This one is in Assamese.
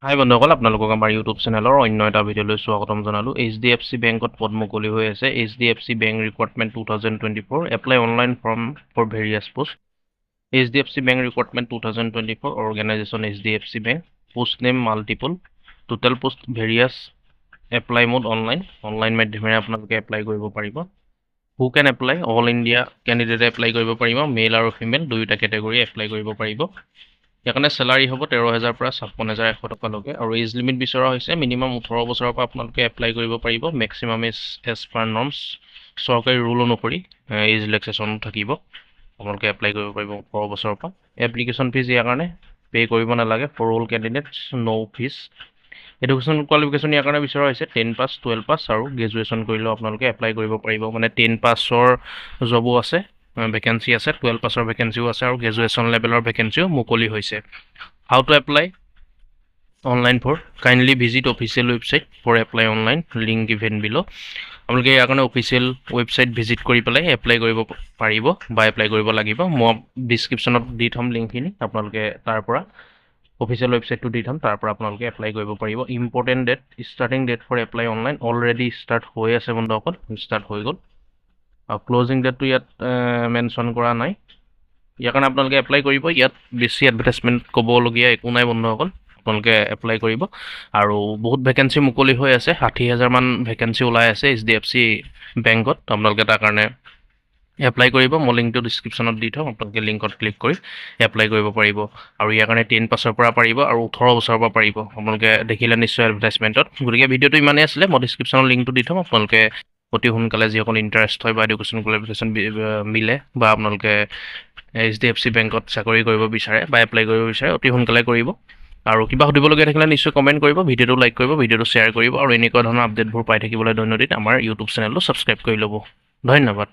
হাই বন্ধুসকল, আপোনালোকক আমাৰ ইউটিউব চেনেলৰ অন্য এটা ভিডিঅ'লৈ স্বাগতম জনালোঁ। HDFC বেংকত পদ মুকলি হৈ আছে। HDFC bank recruitment 2024 apply online form for various post. HDFC bank recruitment 2024 organization HDFC bank, post name multiple, total post various, apply mode online মাধ্যমেৰে আপোনালোকে এপ্লাই কৰিব পাৰিব। Who can apply? All India কেণ্ডিডেটে এপ্লাই কৰিব পাৰিব। মেল আৰু ফিমেল দুয়োটা কেটেগৰী এপ্লাই কৰিব পাৰিব। ইয়াৰ চেলাৰী হ'ব 13,000 পৰা 56,100 টকালৈকে আৰু এজ লিমিট বিচৰা হৈছে মিনিমাম 18 বছৰৰ পৰা আপোনালোকে এপ্লাই কৰিব পাৰিব। মেক্সিমাম এজ পাৰ নৰ্মছ চৰকাৰী ৰুল অনুসৰি এজ ৰিলেক্সেশ্যন থাকিব। আপোনালোকে এপ্লাই কৰিব পাৰিব 18 বছৰৰ পৰা। এপ্লিকেশ্যন ফিজ ইয়াৰ কাৰণে পে' কৰিব নালাগে। For all candidates no' fees. Education qualification ইয়াৰ কাৰণে বিচৰা হৈছে 10 পাছ, 12 পাছ আৰু গ্ৰেজুৱেশ্যন কৰিলেও আপোনালোকে এপ্লাই কৰিব পাৰিব। মানে 10 পাছৰ জবো আছে, ভেকেঞ্চি আছে, 12 পাছৰ ভেকেঞ্চিও আছে আৰু গ্ৰেজুৱেশ্যন লেভেলৰ ভেকেঞ্চিও মুকলি হৈছে। How to apply online for? Kindly visit official website for apply online, link given below'. আপোনালোকে ইয়াৰ কাৰণে অফিচিয়েল ৱেবছাইট ভিজিট কৰি পেলাই এপ্লাই কৰিব পাৰিব বা এপ্লাই কৰিব লাগিব। মই ডিছক্ৰিপশ্যনত দি থ'ম লিংকখিনি, আপোনালোকে তাৰ পৰা অফিচিয়েল ৱেবছাইটটো দি থ'ম, তাৰ পৰা আপোনালোকে এপ্লাই কৰিব পাৰিব। Important date, starting date for apply online already start হৈ আছে বন্ধুসকল, ষ্টাৰ্ট হৈ গ'ল। আৰু ক্লজিং ডেটটো ইয়াত মেনশ্যন কৰা নাই। ইয়াৰ কাৰণে আপোনালোকে এপ্লাই কৰিব। ইয়াত বেছি এডভাৰটাইজমেণ্ট ক'বলগীয়া একো নাই বন্ধুসকল, আপোনালোকে এপ্লাই কৰিব। আৰু বহুত ভেকেঞ্চি মুকলি হৈ আছে, 60,000 মান ভেকেঞ্চি ওলাই আছে HDFC বেংকত। আপোনালোকে তাৰ কাৰণে এপ্লাই কৰিব। মই লিংকটো ডিছক্ৰিপশ্যনত দি থ'ম, আপোনালোকে লিংকত ক্লিক কৰি এপ্লাই কৰিব পাৰিব। আৰু ইয়াৰ কাৰণে 10 পাছৰ পৰা পাৰিব আৰু 18 বছৰৰ পৰা পাৰিব। আপোনালোকে দেখিলে নিশ্চয় এডভাৰটাইজমেণ্টত। গতিকে ভিডিঅ'টো ইমানেই আছিলে। মই ডিছক্ৰিপশ্যনৰ লিংকটো দি থ'ম, আপোনালোকে অতি সোনকালে যিসকল ইণ্টাৰেষ্ট হয় বা এডুকেশ্যন কোৱালিফিকেশ্যন মিলে বা আপোনালোকে HDFC বেংকত চাকৰি কৰিব বিচাৰে বা এপ্লাই কৰিব বিচাৰে অতি সোনকালে কৰিব। আৰু কিবা সুধিবলগীয়া থাকিলে নিশ্চয় কমেণ্ট কৰিব, ভিডিঅ'টো লাইক কৰিব, ভিডিঅ'টো শ্বেয়াৰ কৰিব আৰু এনেকুৱা ধৰণৰ আপডেটবোৰ পাই থাকিবলৈ দৈনন্দিন আমাৰ ইউটিউব চেনেলটো ছাবস্ক্ৰাইব কৰি ল'ব। ধন্যবাদ।